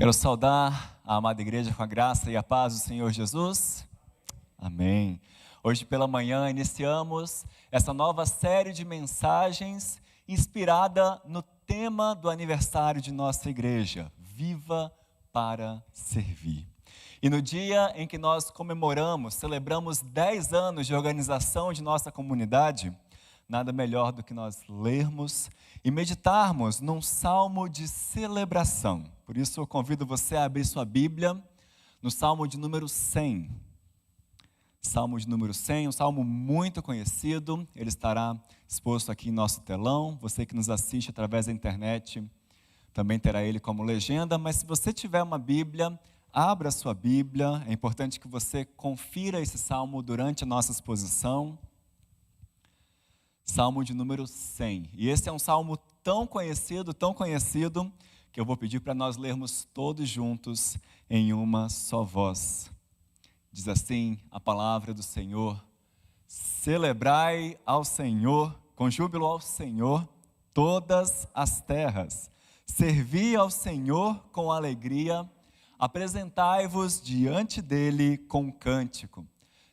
Quero saudar a amada igreja com a graça e a paz do Senhor Jesus. Amém. Hoje pela manhã iniciamos essa nova série de mensagens inspirada no tema do aniversário de nossa igreja, Viva para Servir. E no dia em que nós celebramos 10 anos de organização de nossa comunidade, nada melhor do que nós lermos e meditarmos num salmo de celebração. Por isso eu convido você a abrir sua Bíblia no salmo de número 100. Salmo de número 100, um salmo muito conhecido, ele estará exposto aqui em nosso telão. Você que nos assiste através da internet também terá ele como legenda, mas se você tiver uma Bíblia, abra a sua Bíblia. É importante que você confira esse salmo durante a nossa exposição. Salmo de número 100. E esse é um salmo tão conhecido, que eu vou pedir para nós lermos todos juntos em uma só voz. Diz assim a palavra do Senhor: celebrai ao Senhor, com júbilo ao Senhor, todas as terras. Servi ao Senhor com alegria, apresentai-vos diante dele com cântico.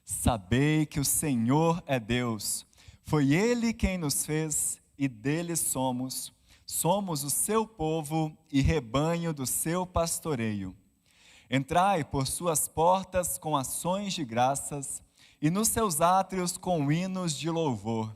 Sabei que o Senhor é Deus. Foi Ele quem nos fez e dele somos. Somos o seu povo e rebanho do seu pastoreio. Entrai por suas portas com ações de graças e nos seus átrios com hinos de louvor.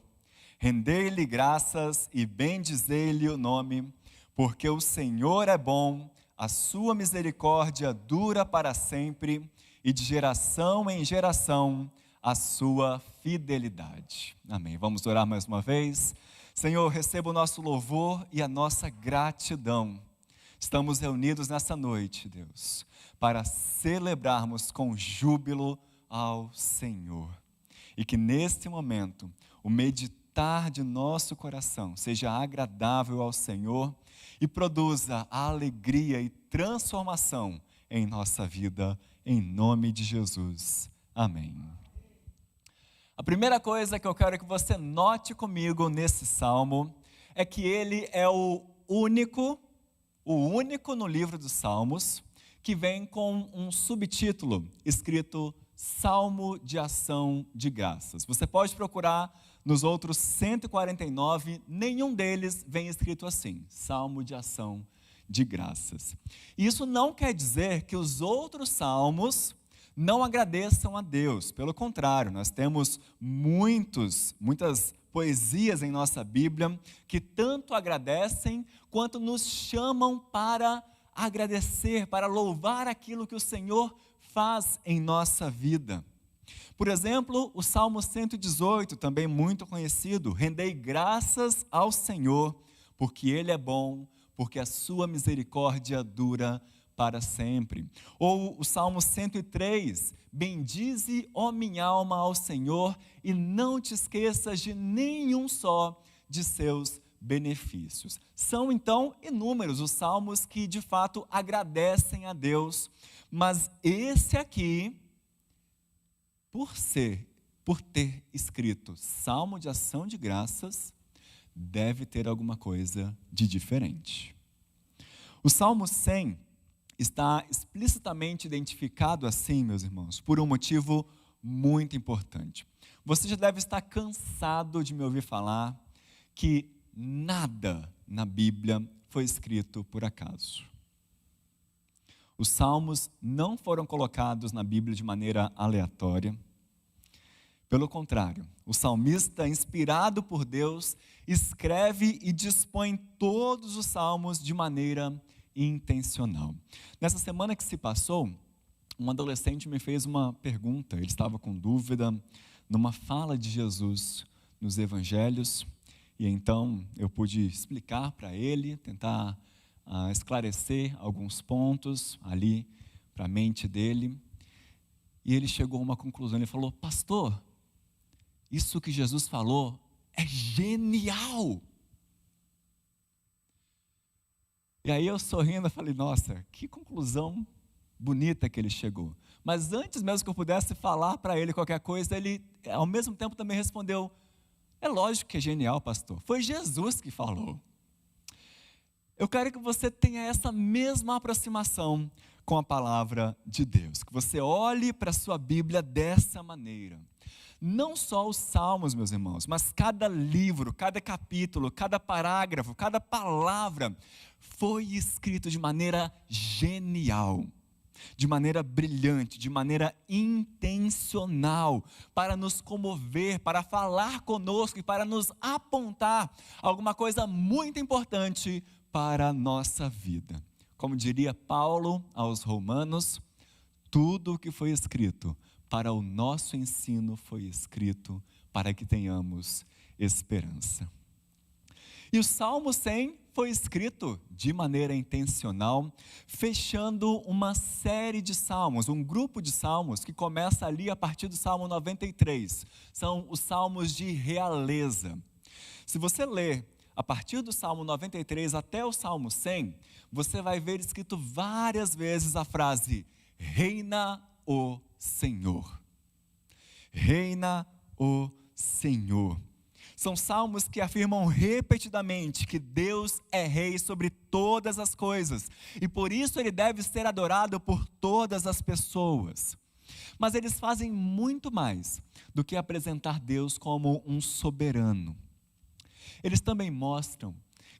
Rendei-lhe graças e bendizei-lhe o nome, porque o Senhor é bom, a sua misericórdia dura para sempre e de geração em geração a sua fidelidade. Amém. Vamos orar mais uma vez. Senhor, receba o nosso louvor e a nossa gratidão. Estamos reunidos nessa noite, Deus, para celebrarmos com júbilo ao Senhor. E que neste momento, o meditar de nosso coração seja agradável ao Senhor e produza a alegria e transformação em nossa vida, em nome de Jesus. Amém. A primeira coisa que eu quero que você note comigo nesse salmo é que ele é o único no livro dos Salmos que vem com um subtítulo escrito Salmo de Ação de Graças. Você pode procurar nos outros 149, nenhum deles vem escrito assim, Salmo de Ação de Graças. Isso não quer dizer que os outros salmos não agradeçam a Deus. Pelo contrário, nós temos muitas poesias em nossa Bíblia que tanto agradecem quanto nos chamam para agradecer, para louvar aquilo que o Senhor faz em nossa vida. Por exemplo, o Salmo 118, também muito conhecido: rendei graças ao Senhor, porque Ele é bom, porque a sua misericórdia dura para sempre. Ou o Salmo 103, bendize, ó minha alma, ao Senhor, e não te esqueças de nenhum só de seus benefícios. São então inúmeros os salmos que de fato agradecem a Deus, mas esse aqui, por ter escrito Salmo de Ação de Graças, deve ter alguma coisa de diferente. O Salmo 100 está explicitamente identificado assim, meus irmãos, por um motivo muito importante. Você já deve estar cansado de me ouvir falar que nada na Bíblia foi escrito por acaso. Os salmos não foram colocados na Bíblia de maneira aleatória. Pelo contrário, o salmista, inspirado por Deus, escreve e dispõe todos os salmos de maneira intencional. Nessa semana que se passou, um adolescente me fez uma pergunta. Ele estava com dúvida numa fala de Jesus nos evangelhos, e então eu pude explicar para ele, tentar esclarecer alguns pontos ali para a mente dele, e ele chegou a uma conclusão. Ele falou: pastor, isso que Jesus falou é genial. E aí eu sorrindo, falei: nossa, que conclusão bonita que ele chegou. Mas antes mesmo que eu pudesse falar para ele qualquer coisa, ele ao mesmo tempo também respondeu: é lógico que é genial, pastor, foi Jesus que falou. Eu quero que você tenha essa mesma aproximação com a palavra de Deus, que você olhe para a sua Bíblia dessa maneira. Não só os salmos, meus irmãos, mas cada livro, cada capítulo, cada parágrafo, cada palavra foi escrito de maneira genial, de maneira brilhante, de maneira intencional, para nos comover, para falar conosco e para nos apontar alguma coisa muito importante para a nossa vida. Como diria Paulo aos Romanos, tudo o que foi escrito para o nosso ensino foi escrito para que tenhamos esperança. E o Salmo 100 foi escrito de maneira intencional, fechando uma série de salmos, um grupo de salmos que começa ali a partir do Salmo 93. São os salmos de realeza. Se você ler a partir do Salmo 93 até o Salmo 100, você vai ver escrito várias vezes a frase: reina o Senhor. Reina o Senhor. São salmos que afirmam repetidamente que Deus é rei sobre todas as coisas e por isso ele deve ser adorado por todas as pessoas. Mas eles fazem muito mais do que apresentar Deus como um soberano. Eles também mostram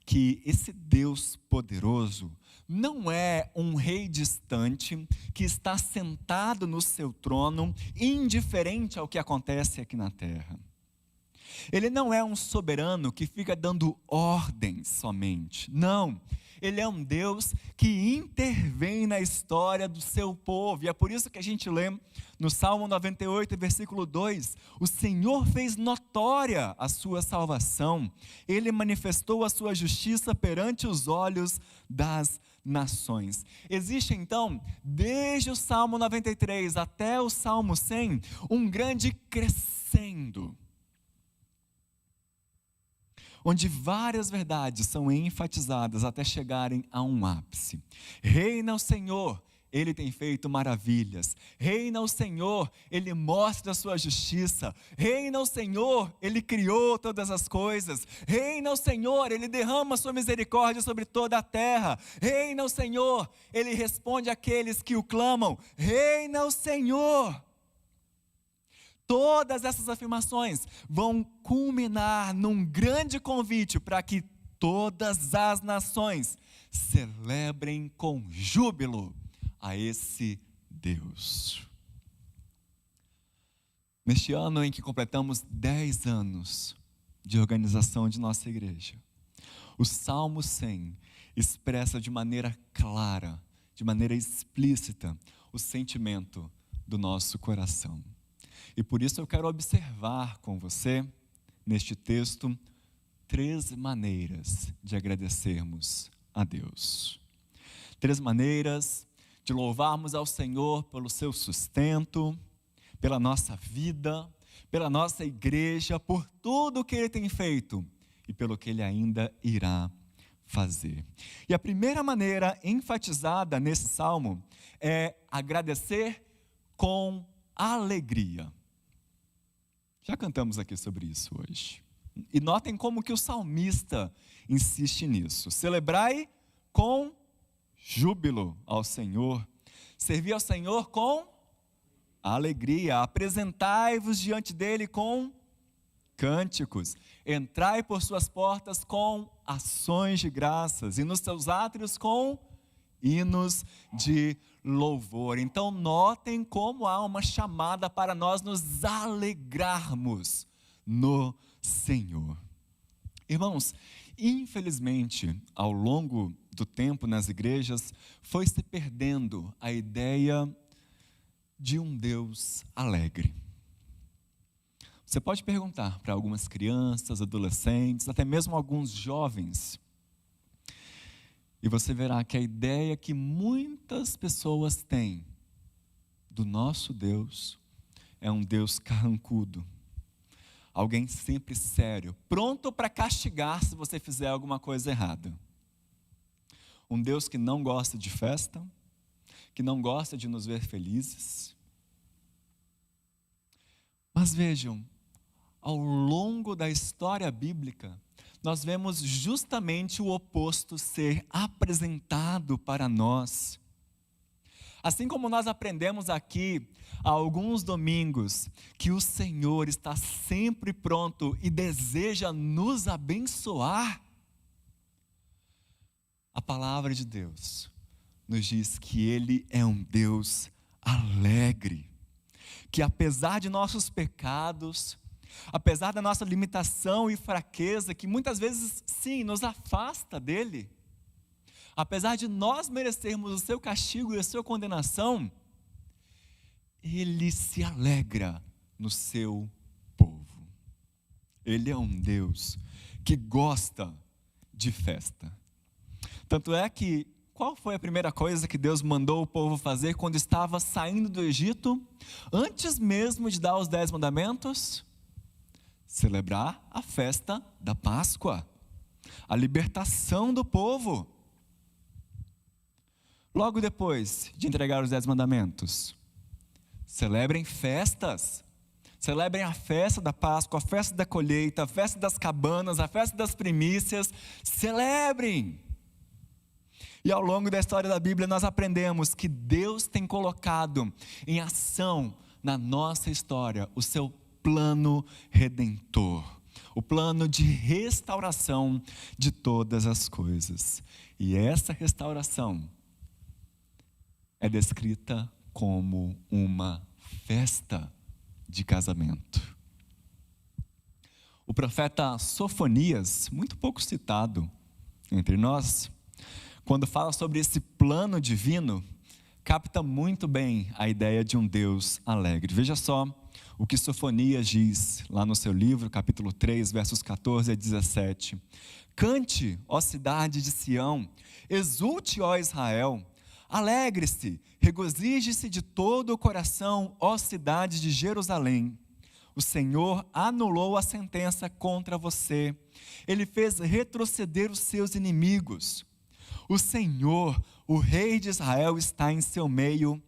que esse Deus poderoso não é um rei distante que está sentado no seu trono, indiferente ao que acontece aqui na terra. Ele não é um soberano que fica dando ordens somente. Não, ele é um Deus que intervém na história do seu povo. E é por isso que a gente lê no Salmo 98, versículo 2, o Senhor fez notória a sua salvação. Ele manifestou a sua justiça perante os olhos das nações. Existe então, desde o Salmo 93 até o Salmo 100, um grande crescendo, onde várias verdades são enfatizadas até chegarem a um ápice. Reina o Senhor, Ele tem feito maravilhas. Reina o Senhor, Ele mostra a sua justiça. Reina o Senhor, Ele criou todas as coisas. Reina o Senhor, Ele derrama a sua misericórdia sobre toda a terra. Reina o Senhor, Ele responde àqueles que o clamam. Reina o Senhor. Todas essas afirmações vão culminar num grande convite para que todas as nações celebrem com júbilo a esse Deus. Neste ano em que completamos 10 anos de organização de nossa igreja, o Salmo 100 expressa de maneira clara, de maneira explícita, o sentimento do nosso coração. E por isso eu quero observar com você, neste texto, 3 maneiras de agradecermos a Deus. 3 maneiras de louvarmos ao Senhor pelo seu sustento, pela nossa vida, pela nossa igreja, por tudo que Ele tem feito e pelo que Ele ainda irá fazer. E a primeira maneira enfatizada nesse salmo é agradecer com alegria. Já cantamos aqui sobre isso hoje. E notem como que o salmista insiste nisso. Celebrai com júbilo ao Senhor. Servir ao Senhor com alegria. Apresentai-vos diante dele com cânticos. Entrai por suas portas com ações de graças. E nos seus átrios com hinos de louvor. Então notem como há uma chamada para nós nos alegrarmos no Senhor. Irmãos, infelizmente, ao longo do tempo nas igrejas, foi se perdendo a ideia de um Deus alegre. Você pode perguntar para algumas crianças, adolescentes, até mesmo alguns jovens, e você verá que a ideia que muitas pessoas têm do nosso Deus é um Deus carrancudo. Alguém sempre sério, pronto para castigar se você fizer alguma coisa errada. Um Deus que não gosta de festa, que não gosta de nos ver felizes. Mas vejam, ao longo da história bíblica, nós vemos justamente o oposto ser apresentado para nós. Assim como nós aprendemos aqui há alguns domingos que o Senhor está sempre pronto e deseja nos abençoar, a palavra de Deus nos diz que Ele é um Deus alegre, que apesar de nossos pecados, apesar da nossa limitação e fraqueza, que muitas vezes, sim, nos afasta dEle, apesar de nós merecermos o seu castigo e a sua condenação, Ele se alegra no seu povo. Ele é um Deus que gosta de festa. Tanto é que, qual foi a primeira coisa que Deus mandou o povo fazer quando estava saindo do Egito? Antes mesmo de dar os 10 mandamentos? Celebrar a festa da Páscoa, a libertação do povo. Logo depois de entregar os 10 mandamentos, celebrem festas. Celebrem a festa da Páscoa, a festa da colheita, a festa das cabanas, a festa das primícias. Celebrem! E ao longo da história da Bíblia nós aprendemos que Deus tem colocado em ação na nossa história o seu plano redentor, o plano de restauração de todas as coisas. E essa restauração é descrita como uma festa de casamento. O profeta Sofonias, muito pouco citado entre nós, quando fala sobre esse plano divino, capta muito bem a ideia de um Deus alegre. Veja só o que Sofonias diz lá no seu livro, capítulo 3, versos 14 a 17. Cante, ó cidade de Sião, exulte, ó Israel, alegre-se, regozije-se de todo o coração, ó cidade de Jerusalém. O Senhor anulou a sentença contra você. Ele fez retroceder os seus inimigos. O Senhor, o Rei de Israel, está em seu meio.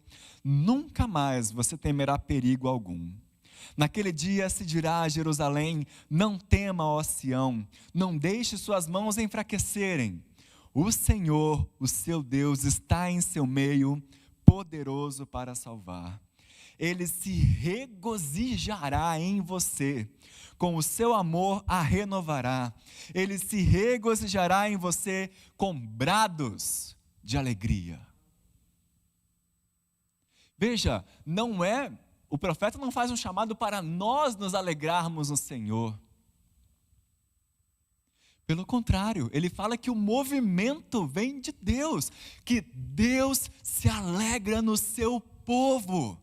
Nunca mais você temerá perigo algum. Naquele dia se dirá a Jerusalém: não tema, ó Sião, não deixe suas mãos enfraquecerem. O Senhor, o seu Deus, está em seu meio, poderoso para salvar. Ele se regozijará em você, com o seu amor a renovará. Ele se regozijará em você com brados de alegria. Veja, o profeta não faz um chamado para nós nos alegrarmos no Senhor. Pelo contrário, ele fala que o movimento vem de Deus, que Deus se alegra no seu povo.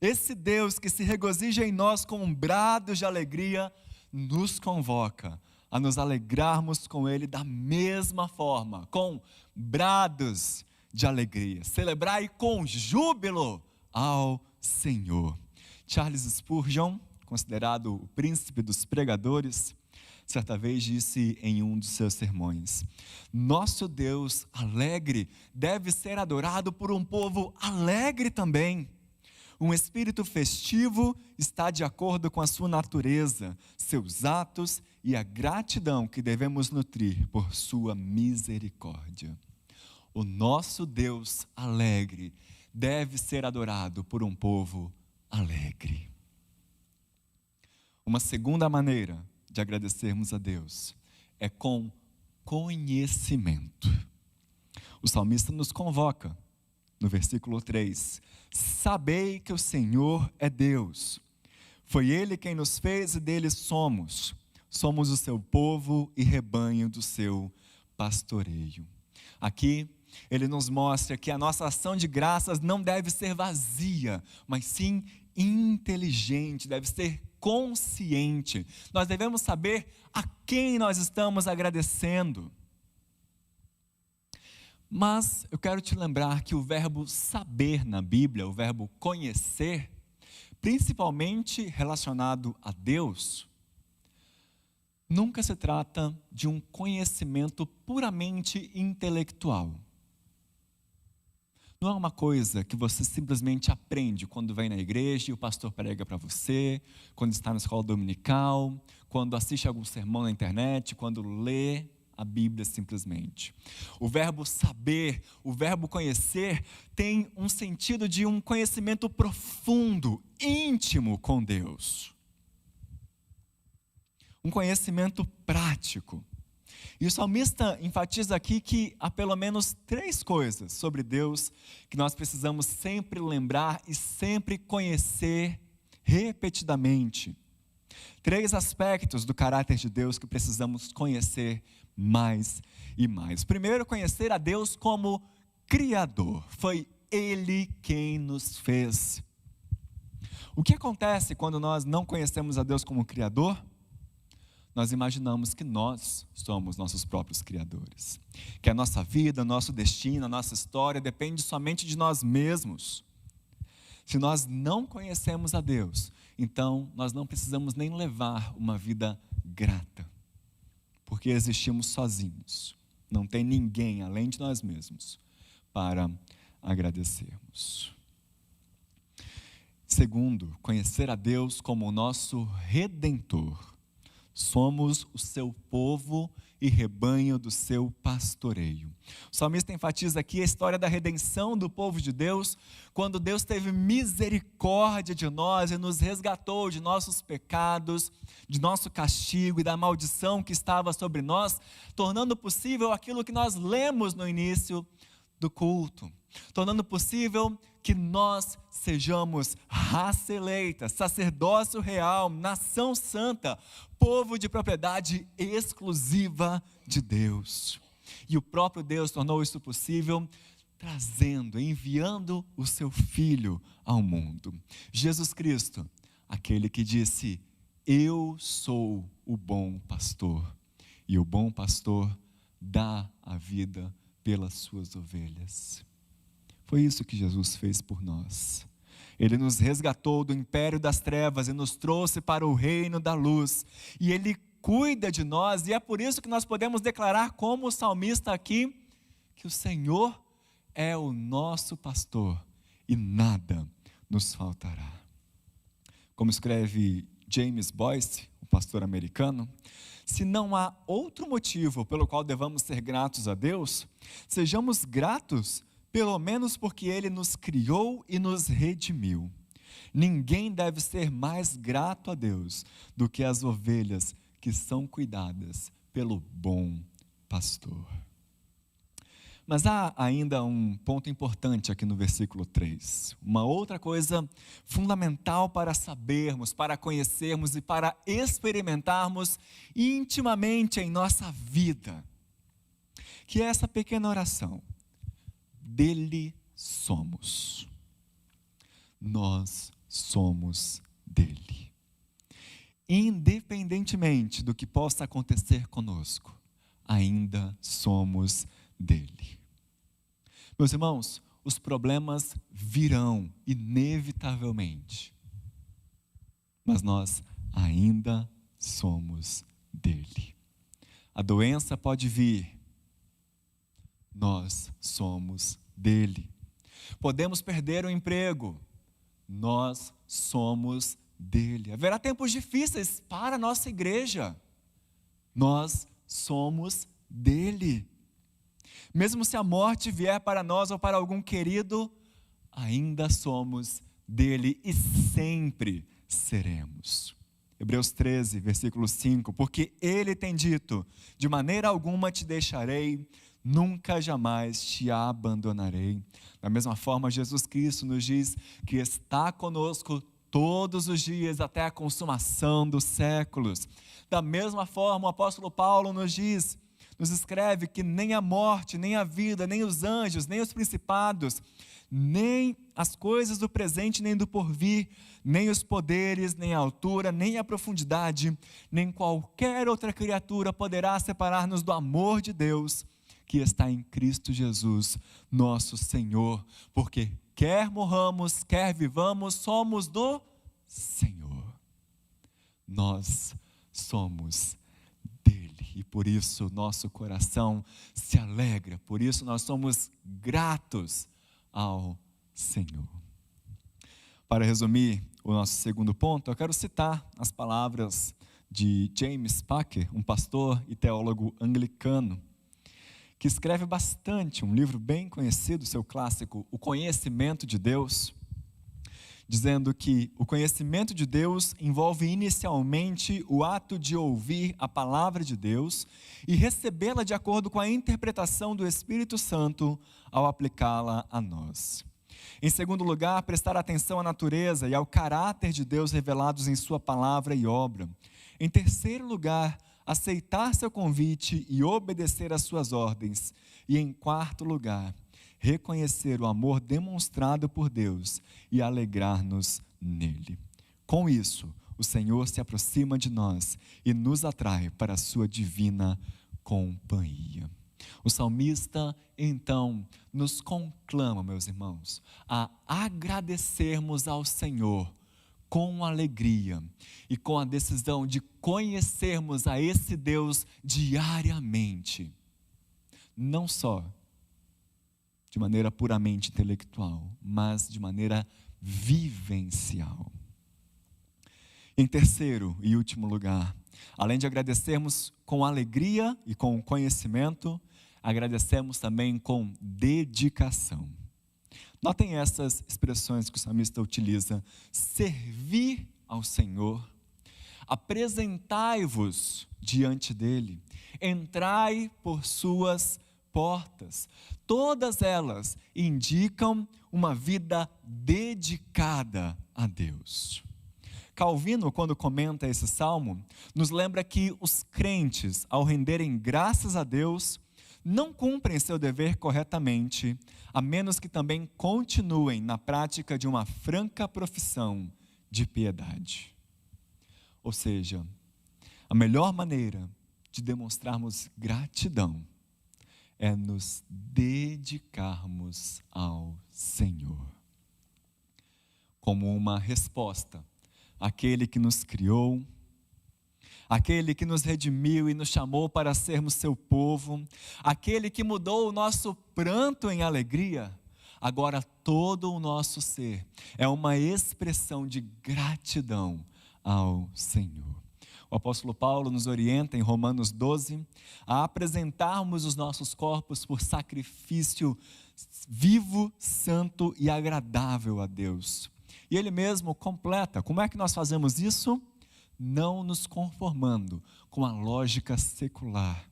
Esse Deus que se regozija em nós com brados de alegria, nos convoca a nos alegrarmos com Ele da mesma forma, com brados de alegria. Celebrai com júbilo ao Senhor. Charles Spurgeon, considerado o príncipe dos pregadores, certa vez disse em um dos seus sermões: nosso Deus alegre deve ser adorado por um povo alegre também. Um espírito festivo está de acordo com a sua natureza, seus atos e a gratidão que devemos nutrir por sua misericórdia. O nosso Deus alegre deve ser adorado por um povo alegre. Uma segunda maneira de agradecermos a Deus é com conhecimento. O salmista nos convoca no versículo 3: sabei que o Senhor é Deus, foi Ele quem nos fez e dele somos o seu povo e rebanho do seu pastoreio. Aqui ele nos mostra que a nossa ação de graças não deve ser vazia, mas sim inteligente, deve ser consciente. Nós devemos saber a quem nós estamos agradecendo. Mas eu quero te lembrar que o verbo saber na Bíblia, o verbo conhecer, principalmente relacionado a Deus, nunca se trata de um conhecimento puramente intelectual. Não é uma coisa que você simplesmente aprende quando vem na igreja e o pastor prega para você, quando está na escola dominical, quando assiste algum sermão na internet, quando lê a Bíblia simplesmente. O verbo saber, o verbo conhecer, tem um sentido de um conhecimento profundo, íntimo com Deus. Um conhecimento prático. E o salmista enfatiza aqui que há pelo menos 3 coisas sobre Deus que nós precisamos sempre lembrar e sempre conhecer repetidamente. 3 aspectos do caráter de Deus que precisamos conhecer mais e mais. Primeiro, conhecer a Deus como Criador. Foi Ele quem nos fez. O que acontece quando nós não conhecemos a Deus como Criador? Nós imaginamos que nós somos nossos próprios criadores. Que a nossa vida, nosso destino, a nossa história depende somente de nós mesmos. Se nós não conhecemos a Deus, então nós não precisamos nem levar uma vida grata. Porque existimos sozinhos. Não tem ninguém além de nós mesmos para agradecermos. Segundo, conhecer a Deus como o nosso Redentor. Somos o seu povo e rebanho do seu pastoreio. O salmista enfatiza aqui a história da redenção do povo de Deus, quando Deus teve misericórdia de nós e nos resgatou de nossos pecados, de nosso castigo e da maldição que estava sobre nós, tornando possível aquilo que nós lemos no início do culto, tornando possível que nós sejamos raça eleita, sacerdócio real, nação santa, povo de propriedade exclusiva de Deus. E o próprio Deus tornou isso possível, enviando o seu Filho ao mundo. Jesus Cristo, aquele que disse: eu sou o bom pastor, e o bom pastor dá a vida pelas suas ovelhas. Foi isso que Jesus fez por nós. Ele nos resgatou do império das trevas e nos trouxe para o reino da luz. E Ele cuida de nós, e é por isso que nós podemos declarar, como o salmista aqui, que o Senhor é o nosso pastor e nada nos faltará. Como escreve James Boyce, o pastor americano, se não há outro motivo pelo qual devamos ser gratos a Deus, sejamos gratos pelo menos porque Ele nos criou e nos redimiu. Ninguém deve ser mais grato a Deus do que as ovelhas que são cuidadas pelo bom pastor. Mas há ainda um ponto importante aqui no versículo 3. Uma outra coisa fundamental para sabermos, para conhecermos e para experimentarmos intimamente em nossa vida, que é essa pequena oração. Dele somos. Nós somos dele. Independentemente do que possa acontecer conosco, ainda somos dele. Meus irmãos, os problemas virão inevitavelmente, mas nós ainda somos dele. A doença pode vir, nós somos dele. Podemos perder o emprego, nós somos dele. Haverá tempos difíceis para a nossa igreja, nós somos dele. Mesmo se a morte vier para nós ou para algum querido, ainda somos dele e sempre seremos. Hebreus 13, versículo 5, porque ele tem dito, de maneira alguma te deixarei, nunca jamais te abandonarei. Da mesma forma, Jesus Cristo nos diz que está conosco todos os dias até a consumação dos séculos. Da mesma forma, o apóstolo Paulo nos escreve que nem a morte, nem a vida, nem os anjos, nem os principados, nem as coisas do presente, nem do porvir, nem os poderes, nem a altura, nem a profundidade, nem qualquer outra criatura poderá separar-nos do amor de Deus, que está em Cristo Jesus, nosso Senhor, porque quer morramos, quer vivamos, somos do Senhor. Nós somos dele e por isso nosso coração se alegra, por isso nós somos gratos ao Senhor. Para resumir o nosso segundo ponto, eu quero citar as palavras de James Packer, um pastor e teólogo anglicano, que escreve bastante, um livro bem conhecido, seu clássico, O Conhecimento de Deus, dizendo que o conhecimento de Deus envolve inicialmente o ato de ouvir a palavra de Deus e recebê-la de acordo com a interpretação do Espírito Santo ao aplicá-la a nós. Em segundo lugar, prestar atenção à natureza e ao caráter de Deus revelados em sua palavra e obra. Em terceiro lugar, aceitar seu convite e obedecer às suas ordens. E em quarto lugar, reconhecer o amor demonstrado por Deus e alegrar-nos nele. Com isso, o Senhor se aproxima de nós e nos atrai para a sua divina companhia. O salmista, então, nos conclama, meus irmãos, a agradecermos ao Senhor com alegria e com a decisão de conhecermos a esse Deus diariamente, não só de maneira puramente intelectual, mas de maneira vivencial. Em terceiro e último lugar, além de agradecermos com alegria e com conhecimento, agradecemos também com dedicação. Notem essas expressões que o salmista utiliza: servir ao Senhor, apresentai-vos diante dele, entrai por suas portas. Todas elas indicam uma vida dedicada a Deus. Calvino, quando comenta esse salmo, nos lembra que os crentes, ao renderem graças a Deus, não cumprem seu dever corretamente, a menos que também continuem na prática de uma franca profissão de piedade. Ou seja, a melhor maneira de demonstrarmos gratidão é nos dedicarmos ao Senhor, como uma resposta àquele que nos criou, aquele que nos redimiu e nos chamou para sermos seu povo, aquele que mudou o nosso pranto em alegria. Agora todo o nosso ser é uma expressão de gratidão ao Senhor. O apóstolo Paulo nos orienta em Romanos 12 a apresentarmos os nossos corpos por sacrifício vivo, santo e agradável a Deus. E ele mesmo completa: como é que nós fazemos isso? Não nos conformando com a lógica secular,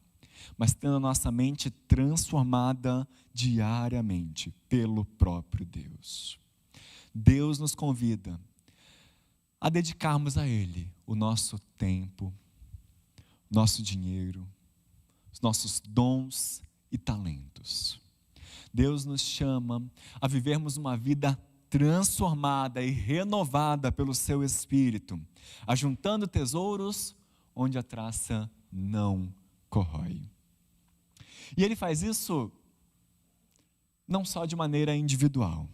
mas tendo a nossa mente transformada diariamente pelo próprio Deus. Deus nos convida a dedicarmos a Ele o nosso tempo, nosso dinheiro, os nossos dons e talentos. Deus nos chama a vivermos uma vida transformada e renovada pelo seu Espírito, ajuntando tesouros onde a traça não corrói. E ele faz isso não só de maneira individual.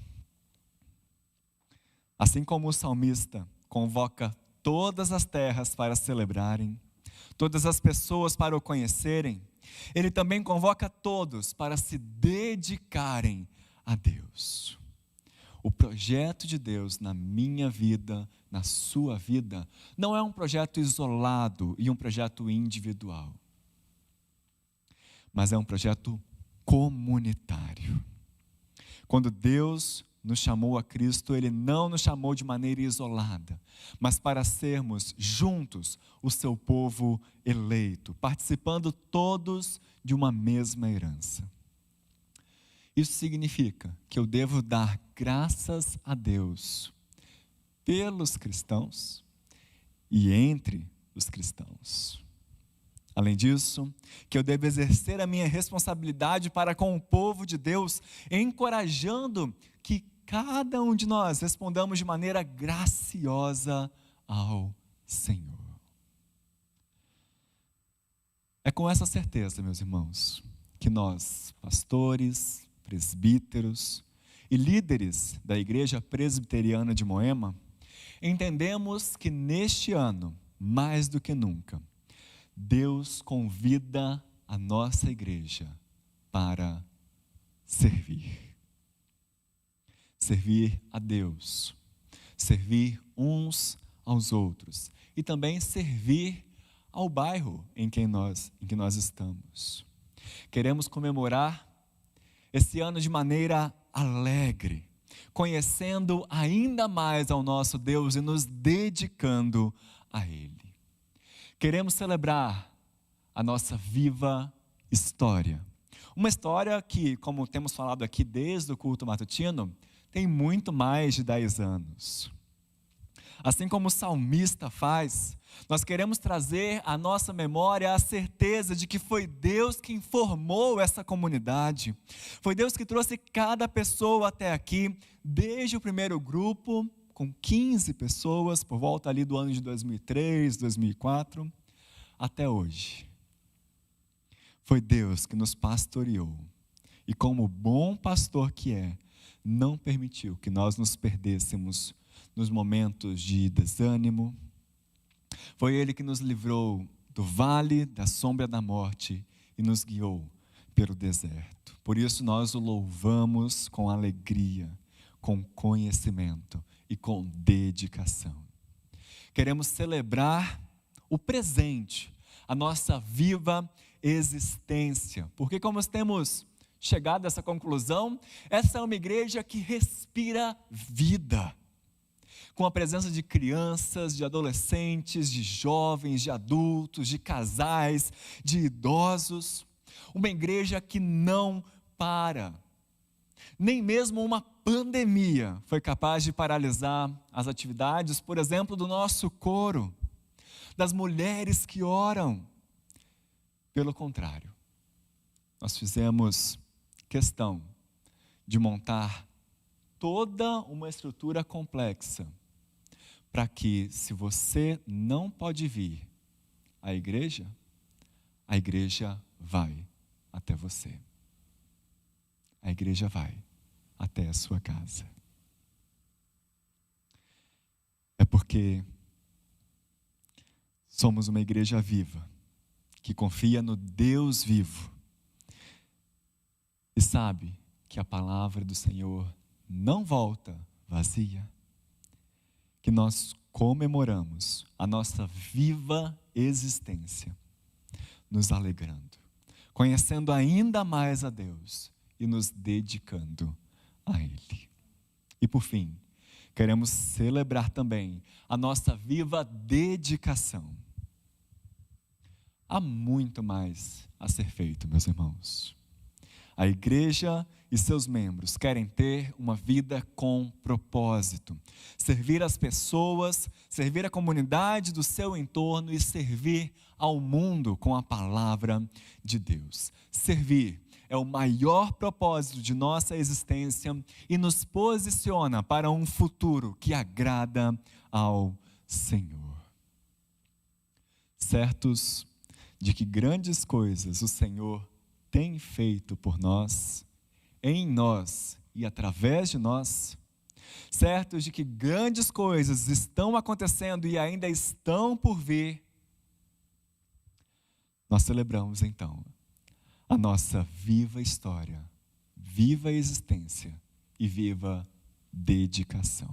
Assim como o salmista convoca todas as terras para celebrarem, todas as pessoas para o conhecerem, ele também convoca todos para se dedicarem a Deus. O projeto de Deus na minha vida, na sua vida, não é um projeto isolado e um projeto individual, mas é um projeto comunitário. Quando Deus nos chamou a Cristo, Ele não nos chamou de maneira isolada, mas para sermos juntos o seu povo eleito, participando todos de uma mesma herança. Isso significa que eu devo dar graças a Deus pelos cristãos e entre os cristãos. Além disso, que eu devo exercer a minha responsabilidade para com o povo de Deus, encorajando que cada um de nós respondamos de maneira graciosa ao Senhor. É com essa certeza, meus irmãos, que nós, pastores, presbíteros e líderes da Igreja Presbiteriana de Moema, entendemos que neste ano, mais do que nunca, Deus convida a nossa igreja para servir. servir a Deus, servir uns aos outros e também servir ao bairro em que nós estamos. Queremos comemorar esse ano de maneira alegre, conhecendo ainda mais ao nosso Deus e nos dedicando a Ele. Queremos celebrar a nossa viva história. Uma história que, como temos falado aqui desde o culto matutino, tem muito mais de 10 anos. Assim como o salmista faz, nós queremos trazer à nossa memória a certeza de que foi Deus quem formou essa comunidade. Foi Deus que trouxe cada pessoa até aqui, desde o primeiro grupo, com 15 pessoas, por volta ali do ano de 2003, 2004, até hoje. Foi Deus que nos pastoreou e, como bom pastor que é, não permitiu que nós nos perdêssemos nos momentos de desânimo. Foi Ele que nos livrou do vale da sombra da morte e nos guiou pelo deserto. Por isso nós o louvamos com alegria, com conhecimento e com dedicação. Queremos celebrar o presente, a nossa viva existência, porque como temos chegado a essa conclusão, essa é uma igreja que respira vida, com a presença de crianças, de adolescentes, de jovens, de adultos, de casais, de idosos, uma igreja que não para. Nem mesmo uma pandemia foi capaz de paralisar as atividades, por exemplo, do nosso coro, das mulheres que oram. Pelo contrário, nós fizemos questão de montar toda uma estrutura complexa para que, se você não pode vir à igreja, a igreja vai até você. A igreja vai até a sua casa. É porque somos uma igreja viva, que confia no Deus vivo e sabe que a palavra do Senhor não volta vazia, que nós comemoramos a nossa viva existência, nos alegrando, conhecendo ainda mais a Deus e nos dedicando a Ele. E por fim, queremos celebrar também a nossa viva dedicação. Há muito mais a ser feito, meus irmãos. A igreja e seus membros querem ter uma vida com propósito, servir as pessoas, servir a comunidade do seu entorno e servir ao mundo com a palavra de Deus. Servir é o maior propósito de nossa existência e nos posiciona para um futuro que agrada ao Senhor. Certos de que grandes coisas o Senhor tem feito por nós, em nós e através de nós, certos de que grandes coisas estão acontecendo e ainda estão por vir, nós celebramos então a nossa viva história, viva existência e viva dedicação.